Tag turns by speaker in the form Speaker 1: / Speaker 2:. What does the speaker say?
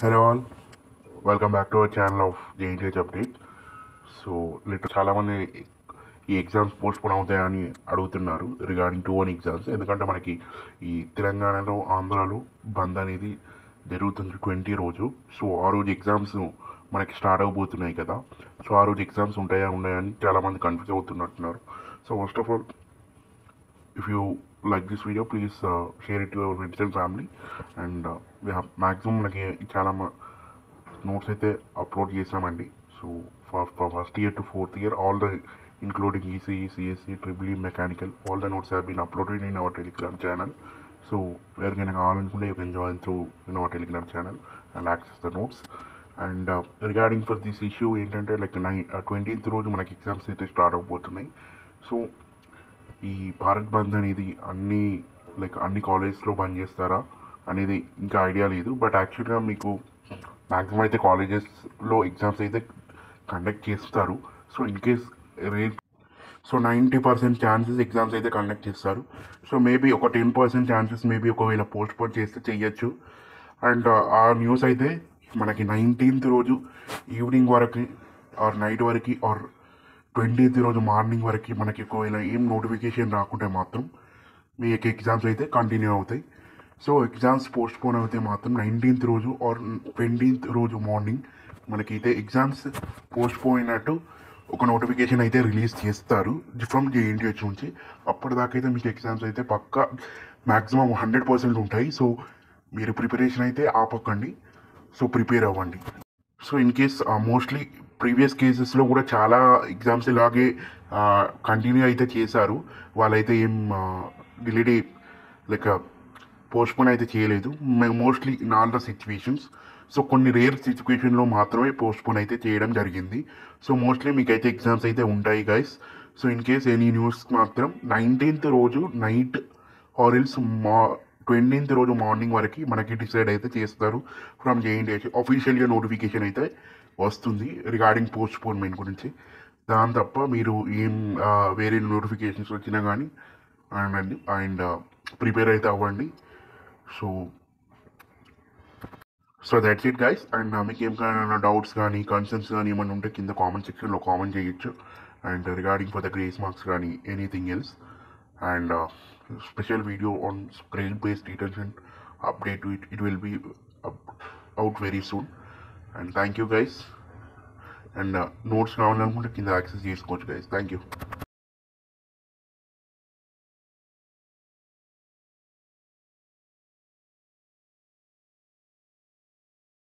Speaker 1: Hello all, welcome back to our channel of JNTH Update. So చాలామంది ఈ exams postpone అవుతాయని అడుగుతున్నారు regarding to one exams. ఎందుకంటే మనకి ఈ తెలంగాణలో ఆంధ్రాలో బంద్ అనేది జరుగుతుంది 20 రోజు. సో ఆ రోజు ఎగ్జామ్స్ మనకి స్టార్ట్ అవబోతున్నాయి కదా. సో ఆ రోజు ఎగ్జామ్స్ ఉన్నాయని చాలామంది కన్ఫ్యూజ్ అవుతున్నట్టున్నారు. So first of all, if you like this video, please share it to your friends and family. And we have maximum మనకి చాలా నోట్స్ అయితే అప్లోడ్ చేసామండి. So first year to fourth year all the including ECE, CSE, EEE, mechanical, all the notes have been uploaded in our Telegram channel. So ఎవరికైనా కావాలనుకుంటే you can join through in our Telegram channel and access the notes. And regarding for this issue ఏంటంటే like 20th రోజు మనకి exams అయితే start అవబోతున్నాయి. So ఈ భారత్ బంద్ అనేది అన్ని కాలేజెస్లో బంద్ చేస్తారా అనేది ఇంకా ఐడియా లేదు. బట్ యాక్చువల్గా మీకు మ్యాక్సిమం అయితే కాలేజెస్లో ఎగ్జామ్స్ అయితే కండక్ట్ చేస్తారు. So in case 90% chances exams అయితే కండక్ట్ చేస్తారు. సో మేబీ ఒక 10% ఛాన్సెస్ మేబీ ఒకవేళ పోస్ట్పోన్ చేస్తే చెయ్యొచ్చు. అండ్ ఆ న్యూస్ అయితే మనకి 19th రోజు ఈవినింగ్ వరకు ఆర్ నైట్ వరకు ఆర్ 20th రోజు మార్నింగ్ వరకు మనకి ఒకవేళ ఏం నోటిఫికేషన్ రాకుంటే మాత్రం మీకు ఎగ్జామ్స్ అయితే కంటిన్యూ అవుతాయి. సో ఎగ్జామ్స్ పోస్ట్పోన్ అయితే మాత్రం 19th రోజు ఆర్ 20th రోజు మార్నింగ్ మనకైతే ఎగ్జామ్స్ పోస్ట్పోన్ అయినట్టు ఒక నోటిఫికేషన్ అయితే రిలీజ్ చేస్తారు ఫ్రమ్ JNTH నుంచి. అప్పటిదాకైతే మీకు ఎగ్జామ్స్ అయితే పక్కా మ్యాక్సిమం 100% ఉంటాయి. సో మీరు ప్రిపరేషన్ అయితే ఆపకండి. సో ప్రిపేర్ అవ్వండి. So in case mostly previous కేసెస్లో కూడా చాలా ఎగ్జామ్స్ ఇలాగే కంటిన్యూ అయితే చేశారు. వాళ్ళైతే ఏం డిలీట్ లైక్ పోస్ట్పోన్ అయితే చేయలేదు mostly in all the situations. So కొన్ని రేర్ సిచ్యువేషన్లో మాత్రమే పోస్ట్పోన్ అయితే చేయడం జరిగింది. సో మోస్ట్లీ మీకైతే ఎగ్జామ్స్ అయితే ఉంటాయి guys. So in case any news మాత్రం 19th రోజు నైట్ ఆర్ ఎల్స్ 20th రోజు మార్నింగ్ వరకు మనకి డిసైడ్ అయితే చేస్తారు ఫ్రమ్ JNTH. అఫీషియల్గా నోటిఫికేషన్ అయితే వస్తుంది రిగార్డింగ్ పోస్ట్పోన్మెంట్ గురించి. దాని తప్ప మీరు ఏం వేరే నోటిఫికేషన్స్ వచ్చినా కానీ అండ్ ప్రిపేర్ అయితే అవ్వండి. So that's it guys. And మీకు ఏమైనా డౌట్స్ కానీ కన్సర్న్స్ కానీ ఏమైనా ఉంటే కింద కామెంట్ సెక్షన్లో కామెంట్ చేయొచ్చు. And regarding for the grace marks కానీ anything else. And special video on grade based detention update it will be out very soon. And thank you guys. And notes కావాలనుకుంటే కింద access చేసుకోవచ్చు guys. Thank you.